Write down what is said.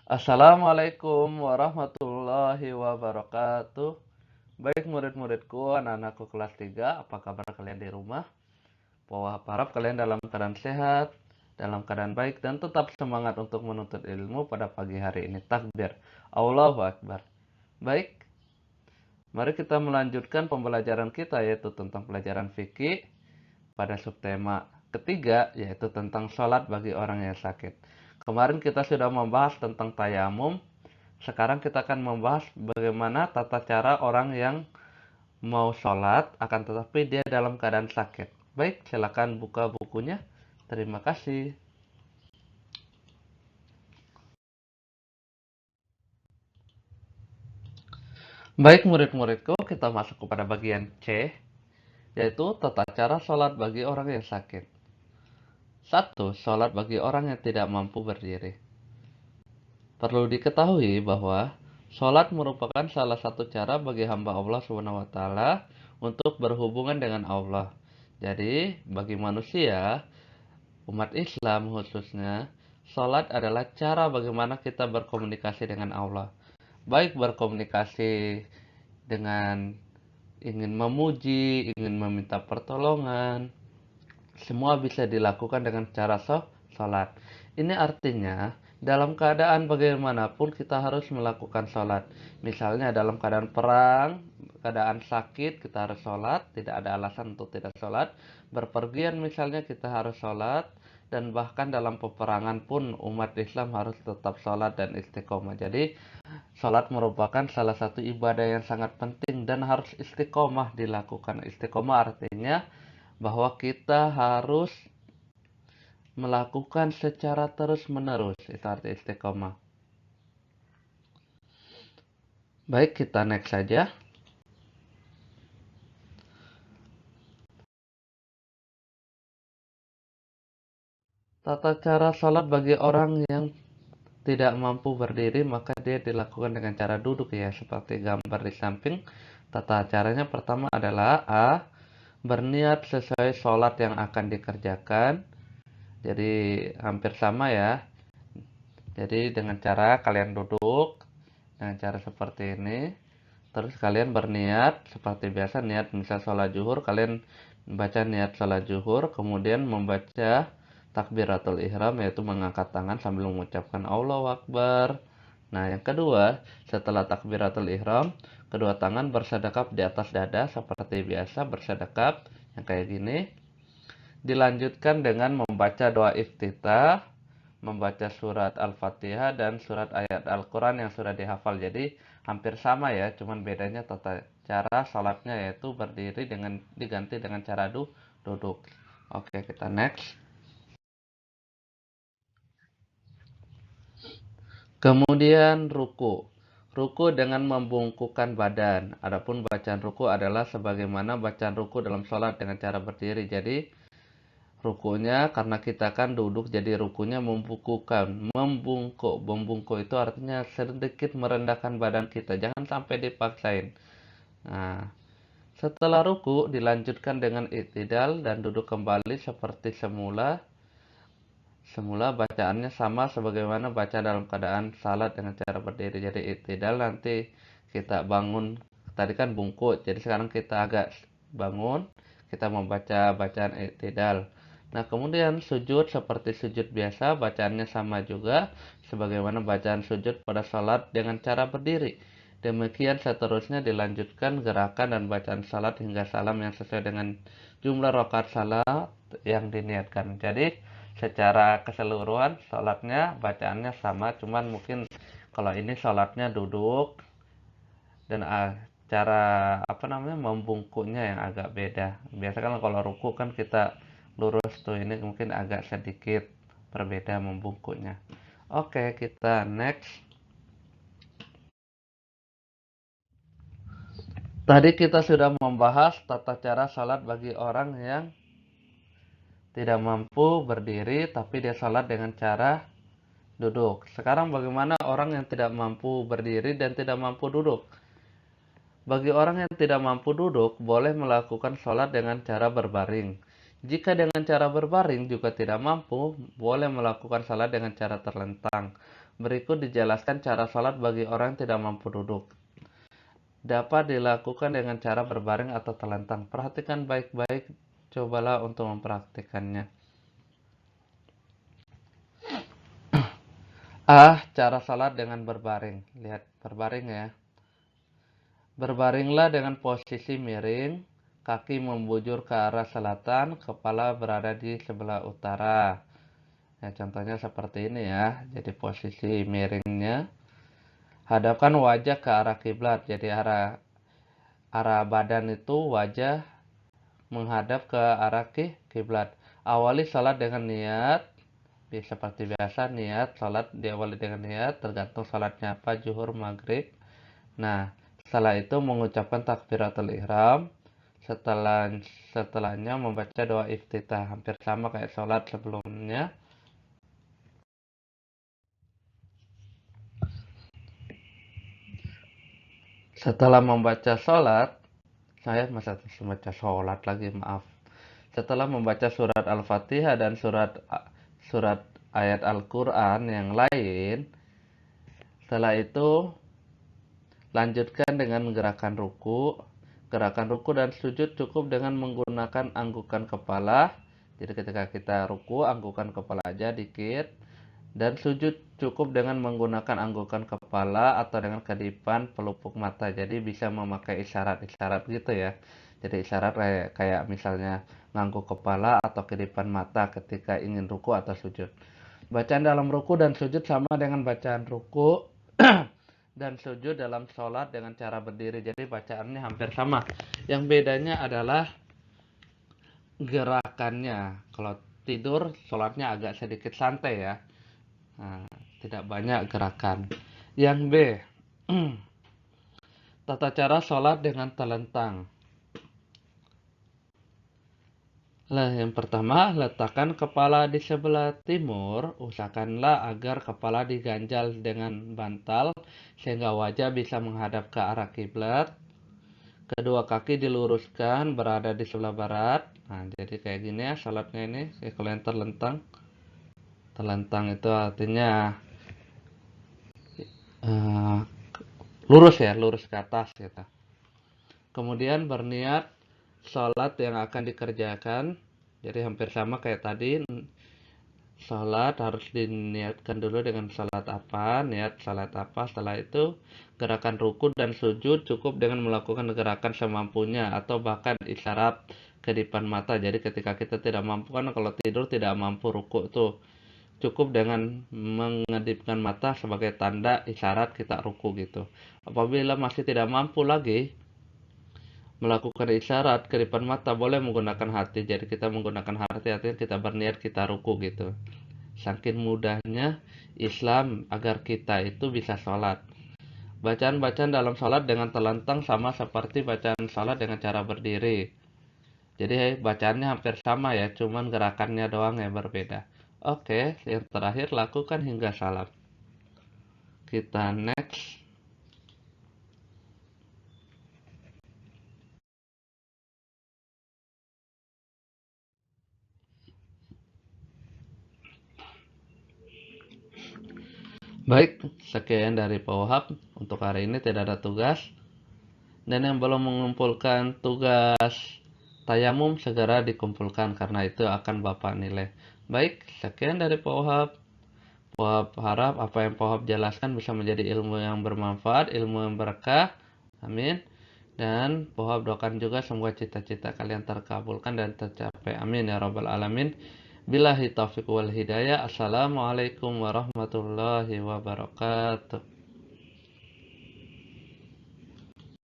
Assalamualaikum warahmatullahi wabarakatuh. Baik murid-muridku, anak-anakku kelas 3, apa kabar kalian di rumah? Harap kalian dalam keadaan sehat, dalam keadaan baik, dan tetap semangat untuk menuntut ilmu pada pagi hari ini. Takbir. Allahu Akbar. Baik, mari kita melanjutkan pembelajaran kita yaitu tentang pelajaran fikih pada subtema ketiga yaitu tentang sholat bagi orang yang sakit. Kemarin kita sudah membahas tentang tayamum. Sekarang kita akan membahas bagaimana tata cara orang yang mau sholat akan tetapi dia dalam keadaan sakit. Baik, silakan buka bukunya. Terima kasih. Baik murid-muridku, kita masuk kepada bagian C, yaitu tata cara sholat bagi orang yang sakit. 1. Sholat bagi orang yang tidak mampu berdiri. Perlu diketahui bahwa sholat merupakan salah satu cara bagi hamba Allah SWT untuk berhubungan dengan Allah. Jadi, bagi manusia, umat Islam khususnya, sholat adalah cara bagaimana kita berkomunikasi dengan Allah. Baik berkomunikasi dengan ingin memuji, ingin meminta pertolongan, semua bisa dilakukan dengan cara sholat. Ini artinya dalam keadaan bagaimanapun kita harus melakukan sholat. Misalnya dalam keadaan perang, keadaan sakit kita harus sholat, tidak ada alasan untuk tidak sholat. Berpergian misalnya kita harus sholat. Dan bahkan dalam peperangan pun umat Islam harus tetap sholat dan istiqomah. Jadi sholat merupakan salah satu ibadah yang sangat penting dan harus istiqomah dilakukan. Istiqomah artinya bahwa kita harus melakukan secara terus-menerus. Itu arti istiqomah. Baik, kita next saja. Tata cara sholat bagi orang yang tidak mampu berdiri, maka dia dilakukan dengan cara duduk ya, seperti gambar di samping. Tata caranya pertama adalah A. Berniat sesuai sholat yang akan dikerjakan. Jadi hampir sama ya. Jadi dengan cara kalian duduk dengan cara seperti ini. Terus kalian berniat seperti biasa, niat misal sholat zuhur, kalian baca niat sholat zuhur, kemudian membaca takbiratul ihram yaitu mengangkat tangan sambil mengucapkan Allahu Akbar. Nah, yang kedua, setelah takbiratul ihram, kedua tangan bersedekap di atas dada seperti biasa bersedekap yang kayak gini. Dilanjutkan dengan membaca doa iftitah, membaca surat Al-Fatihah dan surat ayat Al-Quran yang sudah dihafal. Jadi hampir sama ya, cuman bedanya tata cara sholatnya yaitu berdiri dengan diganti dengan cara duduk. Oke, kita next. Kemudian ruku. Ruku dengan membungkukkan badan. Adapun bacaan ruku adalah sebagaimana bacaan ruku dalam sholat dengan cara berdiri. Jadi rukunya karena kita kan duduk, jadi rukunya membungkukkan, membungkuk itu artinya sedikit merendahkan badan kita, jangan sampai dipaksain. Nah, setelah ruku dilanjutkan dengan i'tidal dan duduk kembali seperti semula. Semula bacaannya sama sebagaimana baca dalam keadaan salat dengan cara berdiri. Jadi i'tidal nanti kita bangun, tadi kan bungkuk, jadi sekarang kita agak bangun, kita membaca bacaan i'tidal. Nah, kemudian sujud seperti sujud biasa, bacaannya sama juga sebagaimana bacaan sujud pada salat dengan cara berdiri. Demikian seterusnya dilanjutkan gerakan dan bacaan salat hingga salam yang sesuai dengan jumlah rakaat salat yang diniatkan. Jadi secara keseluruhan sholatnya bacaannya sama, cuman mungkin kalau ini sholatnya duduk dan cara membungkuknya yang agak beda. Biasa kan kalau ruku kan kita lurus tuh, ini mungkin agak sedikit berbeda membungkuknya. Oke, kita next. Tadi kita sudah membahas tata cara sholat bagi orang yang tidak mampu berdiri tapi dia sholat dengan cara duduk. Sekarang bagaimana orang yang tidak mampu berdiri dan tidak mampu duduk? Bagi orang yang tidak mampu duduk, boleh melakukan sholat dengan cara berbaring. Jika dengan cara berbaring juga tidak mampu, boleh melakukan sholat dengan cara terlentang. Berikut dijelaskan cara sholat bagi orang yang tidak mampu duduk. Dapat dilakukan dengan cara berbaring atau telentang. Perhatikan baik-baik, cobalah untuk mempraktikannya. Cara sholat dengan berbaring. Lihat, berbaring ya. Berbaringlah dengan posisi miring, kaki membujur ke arah selatan, kepala berada di sebelah utara. Ya, contohnya seperti ini ya. Jadi posisi miringnya, hadapkan wajah ke arah kiblat. Jadi arah badan itu wajah menghadap ke arah kiblat. Awali salat dengan niat. Seperti biasa, niat salat diawali dengan niat, tergantung salatnya apa, zuhur, maghrib. Nah, setelah itu mengucapkan takbiratul ihram. Setelahnya membaca doa iftitah, hampir sama kayak salat sebelumnya. Setelah membaca salat, saya masih membaca salat lagi, maaf. Setelah membaca surat Al-Fatihah dan surat ayat Al-Quran yang lain, setelah itu lanjutkan dengan gerakan ruku. Gerakan ruku dan sujud cukup dengan menggunakan anggukan kepala. Jadi ketika kita ruku, anggukan kepala aja dikit. Dan sujud cukup dengan menggunakan anggukan kepala atau dengan kedipan pelupuk mata. Jadi bisa memakai isyarat-isyarat gitu ya. Jadi isyarat kayak misalnya ngangguk kepala atau kedipan mata ketika ingin ruku atau sujud. Bacaan dalam ruku dan sujud sama dengan bacaan ruku dan sujud dalam sholat dengan cara berdiri. Jadi bacaannya hampir sama. Yang bedanya adalah gerakannya. Kalau tidur, sholatnya agak sedikit santai ya. Nah, tidak banyak gerakan. Yang B, tata cara sholat dengan telentang. Yang pertama, letakkan kepala di sebelah timur. Usahakanlah agar kepala diganjal dengan bantal sehingga wajah bisa menghadap ke arah kiblat. Kedua kaki diluruskan berada di sebelah barat. Nah, jadi kayak gini ya sholatnya ini. Kalau yang terlentang. Terlentang itu artinya lurus ya, lurus ke atas gitu. Kemudian berniat sholat yang akan dikerjakan. Jadi hampir sama kayak tadi. Sholat harus diniatkan dulu dengan sholat apa, niat sholat apa. Setelah itu gerakan ruku dan sujud cukup dengan melakukan gerakan semampunya atau bahkan isyarat kedipan mata. Jadi ketika kita tidak mampu, kan kalau tidur tidak mampu ruku tuh, cukup dengan mengedipkan mata sebagai tanda isyarat kita ruku gitu. Apabila masih tidak mampu lagi melakukan isyarat kedipan mata, boleh menggunakan hati. Jadi kita menggunakan hati, artinya kita berniat kita ruku gitu. Saking mudahnya Islam agar kita itu bisa sholat. Bacaan-bacaan dalam sholat dengan telentang sama seperti bacaan sholat dengan cara berdiri. Jadi bacaannya hampir sama ya, cuman gerakannya doang yang berbeda. Oke, yang terakhir lakukan hingga salam. Kita next. Baik, sekian dari Pak Wahab. Untuk hari ini tidak ada tugas. Dan yang belum mengumpulkan tugas tayamum segera dikumpulkan karena itu akan Bapak nilai. Baik, sekian dari Pak Wahab. Pak Wahab harap apa yang Pak Wahab jelaskan bisa menjadi ilmu yang bermanfaat, ilmu yang berkah. Amin. Dan Pak Wahab doakan juga semoga cita-cita kalian terkabulkan dan tercapai. Amin ya rabbal alamin. Billahi taufiq wal hidayah. Assalamualaikum warahmatullahi wabarakatuh.